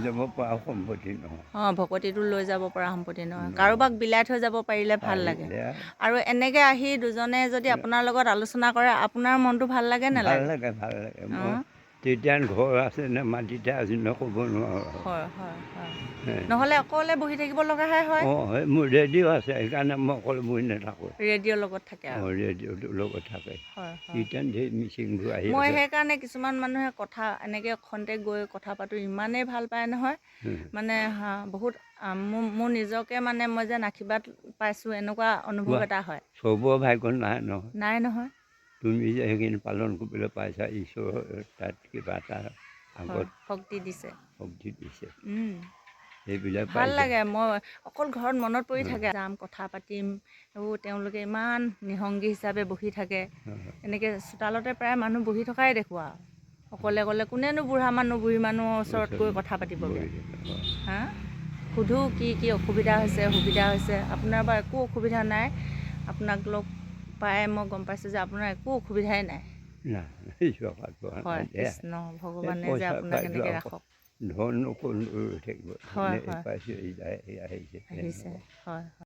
যাব পৰা সম্পত্তি নহয়। ভকতিটো লৈ যাব পৰা সম্পত্তি নহয়। কাৰোবাক বিলাই থৈ যাব পাৰিলে ভাল লাগে। আৰু এনেকৈ আহি দুজনে যদি আপোনাৰ লগত আলোচনা কৰে আপোনাৰ মনটো ভাল লাগে নালাগে? ভাল লাগে, ভাল লাগে। মই তেতিয়া ঘৰ আছে নে মাটিতে আজি ক'ব নোৱাৰোঁ। হয় হয় হয়। নহ'লে অকলে বহি থাকিব লগাহে হয়। মোৰ ৰেডিঅ' আছে, সেইকাৰণে মই অকলে বহি নাথাকোঁ। ৰেডিঅ'ৰ লগত থাকে আৰু ৰেডিঅ'টোৰ লগত থাকে। হয় হয়। কীৰ্তন ধেৰ মিচিংবোৰ আহি মই আছে। সেইকাৰণে কিছুমান মানুহে কথা এনেকৈ খন্তেক গৈ কথা পাতোঁ ইমানেই ভাল পায় নহয়, মানে বহুত মোৰ নিজকে মানে মই যেন আশীৰ্বাদ পাইছোঁ এনেকুৱা অনুভৱ এটা হয়। চবৰে ভাগ্যত নাই নহয়। নাই নহয়। তুমি যে সেইখিনি পালন কৰিবলৈ পাইছা, ঈশ্বৰৰ তাত কিবা এটা আগত শক্তি দিছে, শক্তি দিছে। সেইবিলাক ভাল লাগে। মই অকল ঘৰত মনত পৰি থাকে, যাম কথা পাতিম, তেওঁলোকে ইমান নিসংগী হিচাপে বহি থাকে। এনেকৈ চোতালতে প্ৰায় মানুহ বহি থকাই দেখোঁ আৰু অকলে অকলে কোনেনো বুঢ়া মানুহ বুঢ়ী মানুহৰ ওচৰত গৈ কথা পাতিবগৈ। সোধোঁ কি কি অসুবিধা হৈছে, সুবিধা হৈছে। আপোনাৰ বাৰু একো অসুবিধা নাই, আপোনাক লগ পাই মই গম পাইছোঁ যে আপোনাৰ একো অসুবিধাই নাই। হয়, কৃষ্ণ ভগৱানে যে আপোনাক এনেকৈ ৰাখক। ধন থাকিব। হয় হয় আহিছে, হয় হয়।